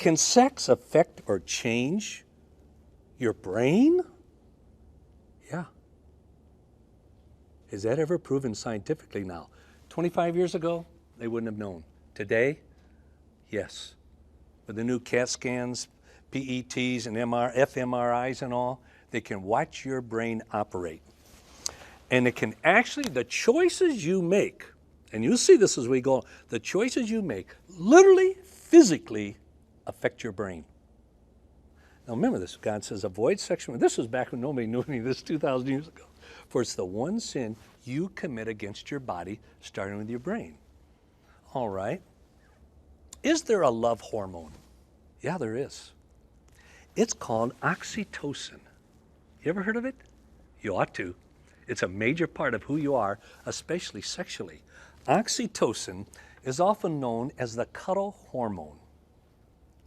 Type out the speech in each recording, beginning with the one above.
Can sex affect or change your brain? Yeah. Is that ever proven scientifically now? 25 years ago, they wouldn't have known. Today, yes. With the new CAT scans, PETs and fMRIs and all, they can watch your brain operate. And it can actually, the choices you make, and you'll see this as we go, the choices you make literally, physically affect your brain. Now remember this, God says avoid sexual, this was back when nobody knew any of this 2,000 years ago. For it's the one sin you commit against your body, starting with your brain. All right. Is there a love hormone? Yeah, there is. It's called oxytocin. You ever heard of it? You ought to. It's a major part of who you are, especially sexually. Oxytocin is often known as the cuddle hormone.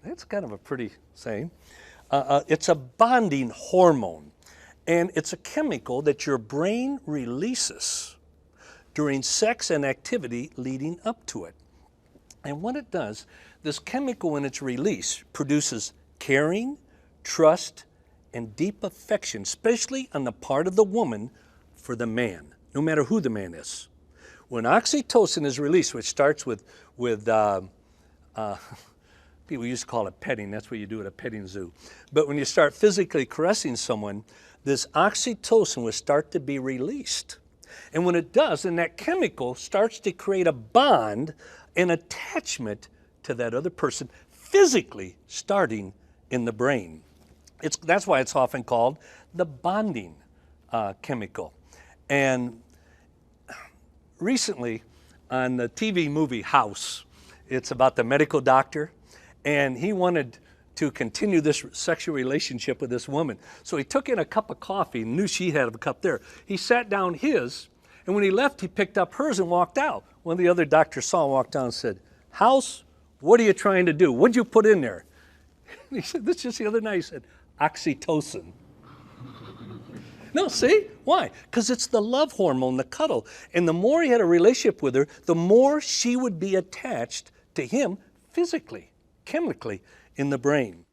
That's kind of a pretty saying. It's a bonding hormone, and it's a chemical that your brain releases during sex and activity leading up to it. And what it does, this chemical when it's released produces caring, trust, and deep affection, especially on the part of the woman for the man, no matter who the man is. When oxytocin is released, which starts with people used to call it petting, that's what you do at a petting zoo. But when you start physically caressing someone, this oxytocin will start to be released. And when it does, then that chemical starts to create a bond, an attachment to that other person, physically starting in the brain. That's why it's often called the bonding chemical. And recently on the TV movie House, it's about the medical doctor, and he wanted to continue this sexual relationship with this woman. So he took in a cup of coffee and knew she had a cup there. He sat down his, and when he left, he picked up hers and walked out. One of the other doctors saw him walk down and said, "House, what are you trying to do? What'd you put in there?" And he said, "This just the other night." He said, "Oxytocin." No, see? Why? Because it's the love hormone, the cuddle. And the more he had a relationship with her, the more she would be attached to him physically, chemically, in the brain.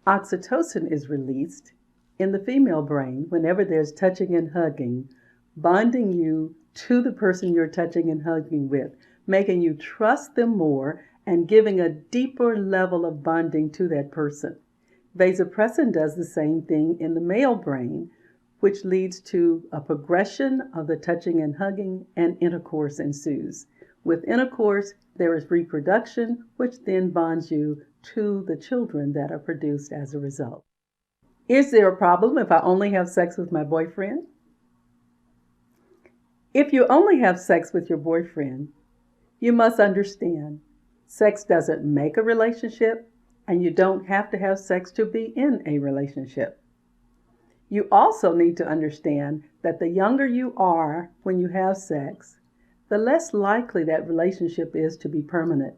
Oxytocin is released in the female brain whenever there's touching and hugging, bonding you to the person you're touching and hugging with, making you trust them more and giving a deeper level of bonding to that person. Vasopressin does the same thing in the male brain, which leads to a progression of the touching and hugging, and intercourse ensues. With intercourse, there is reproduction, which then bonds you to the children that are produced as a result. Is there a problem if I only have sex with my boyfriend? If you only have sex with your boyfriend, you must understand sex doesn't make a relationship, and you don't have to have sex to be in a relationship. You also need to understand that the younger you are when you have sex, the less likely that relationship is to be permanent,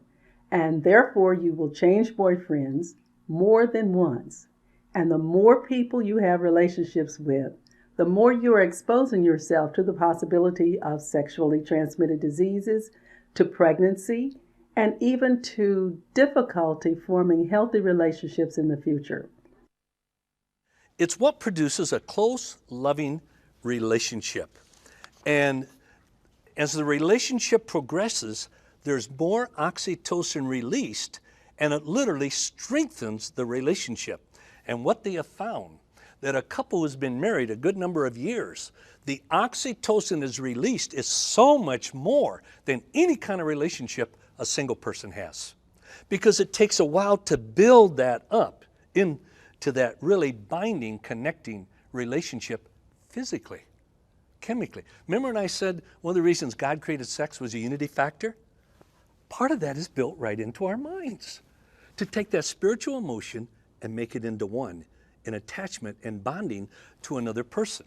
and therefore you will change boyfriends more than once. And the more people you have relationships with, the more you are exposing yourself to the possibility of sexually transmitted diseases, to pregnancy, and even to difficulty forming healthy relationships in the future. It's what produces a close, loving relationship. And as the relationship progresses, there's more oxytocin released, and it literally strengthens the relationship. And what they have found, that a couple who's been married a good number of years, the oxytocin is released is so much more than any kind of relationship a single person has. Because it takes a while to build that up into that really binding, connecting relationship physically, chemically. Remember when I said one of the reasons God created sex was a unity factor? Part of that is built right into our minds. To take that spiritual emotion and make it into one, in attachment and bonding to another person.